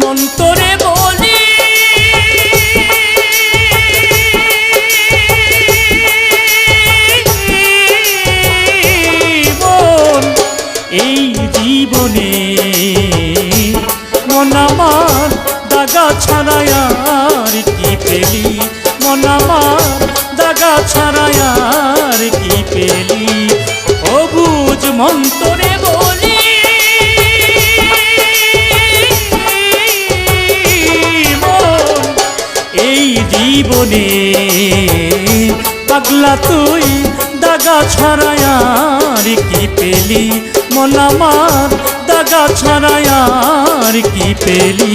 মন্তরে বলি মন এই জীবনে মন আমার দাগা ছাড়াই আর কি পেলি মন আমার দাগা ছাড়াই আর কি পেলি ও বুঝ মন্তরে বলি এই জীবনে পাগলা তুই দাগা ছাড়াই আর কি পেলি মন আমার দাগা ছাড়াই আর কি পেলি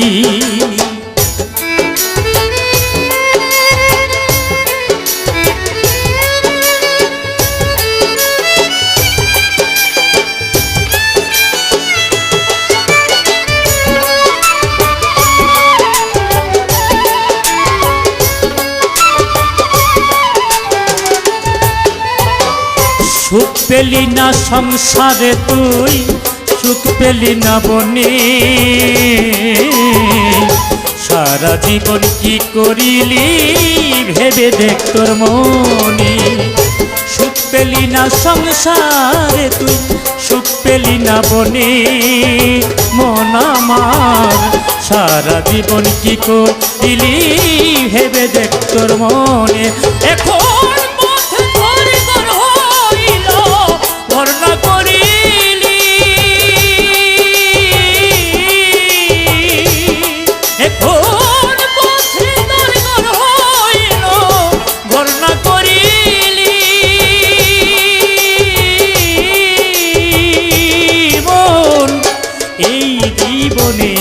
সুখ পেলি না সংসারে তুই সুখ পেলি না বনে সারা জীবন কি করিলি ভেবে দেখ তোর মনে সুখ পেলি না সংসারে তুই সুখ পেলি না বনে মন আমার সারা জীবন কি করিলি ভেবে দেখ তোর মনে এখন ভরনা করিলি এখন পথে দরগর হইল ভরনা করিলি মন এই জীবনে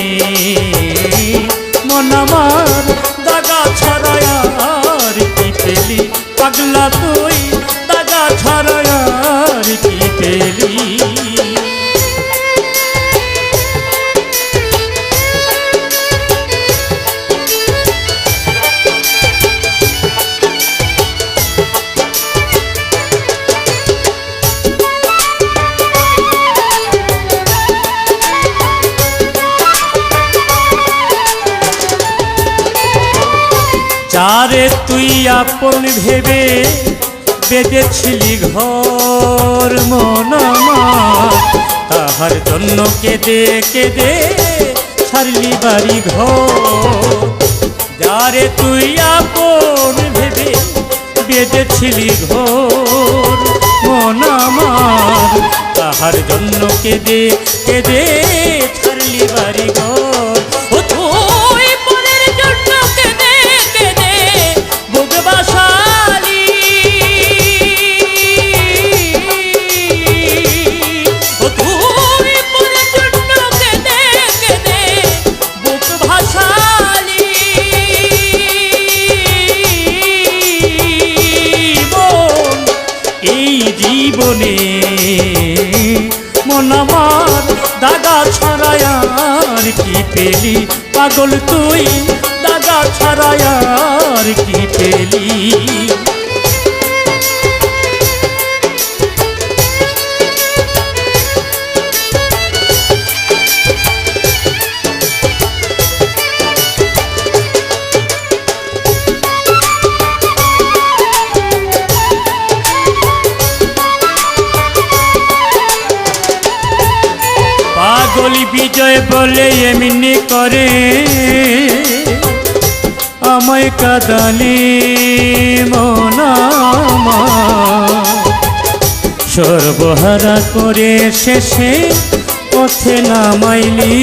মন আমার দাগা ছাড়াই আর কি পেলি পাগলা তুই দাগা ছাড়াই আর কি পেলি যারে তুই আপন ভেবে বেঁধেছিলি ঘর মন আমার তাহার জন্য কেঁদে কেঁদে ছাড়লি বাড়ি ঘর যারে তুই আপন ভেবে বেঁধেছিলি ঘর মন আমার তাহার জন্য কেঁদে কেঁদে ছাড়লি বাড়ি ঘর ও তুই পরের জন্য কেঁদে কেঁদে বুক বাসালি ও তুই পরের জন্য কেঁদে কেঁদে বুক ভাসালি মন এই জীবনে মন আমার দাগা ছাড়াই আর কি পেলি পাগল তুই দাগা ছাড়াই আর কি পেলি পাগলি বিজয় বলে এমনি করে আমায় কাঁদালি মন আমার সর্বহারা করে শেষে পথে নামাইলি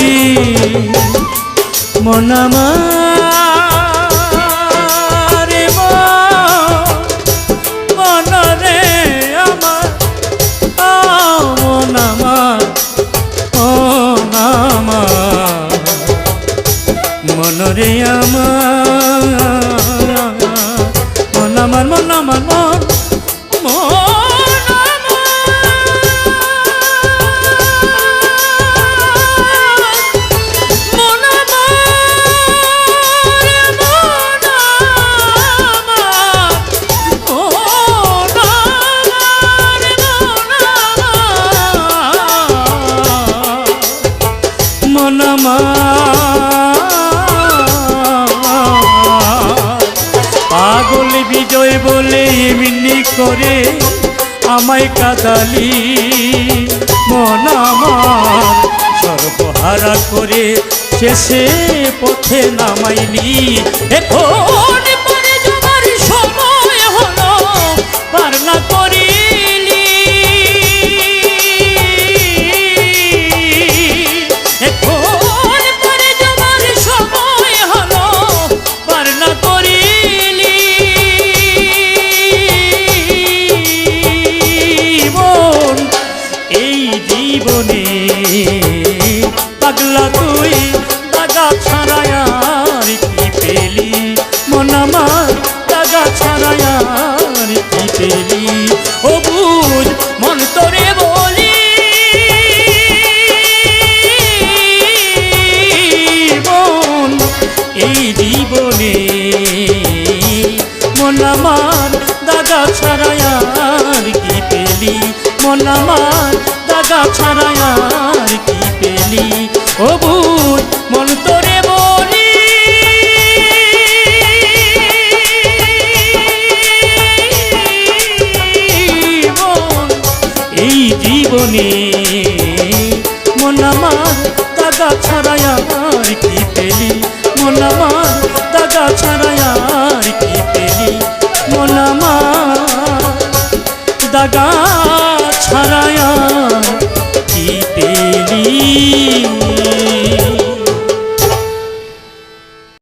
মন আমার রে মন রে আমার মন আমার মনরে আমার মন আমার মন আমার মন মন এমনি করে আমায় কাদালি মন আমার সর্বহারা করে শেষে পথে নামাইলি এখন পরে যাবার সময় হলো পার না করিলি এখন পরে যাবার সময় হলো পার না করিলি মন এই জীবনে পাগলা তুই দাগা ছাড়াই আর কি পেলি মন আমার দাগা ছাড়াই আর কি পেলি ও বুঝ মন তোরে বলি মন এই জীবনে মন আমার দাগা ছাড়াই আর কি পেলি মন আমার দাগা ছাড়াই আর কি পেলি ও বুঝ মন তোরে বলি মন এই জীবনে মন আমার দাগা ছাড়াই আর কি পেলি মন আমার দাগা ছাড়াই আর কি পেলি মন আমার দাগা ছাড়াই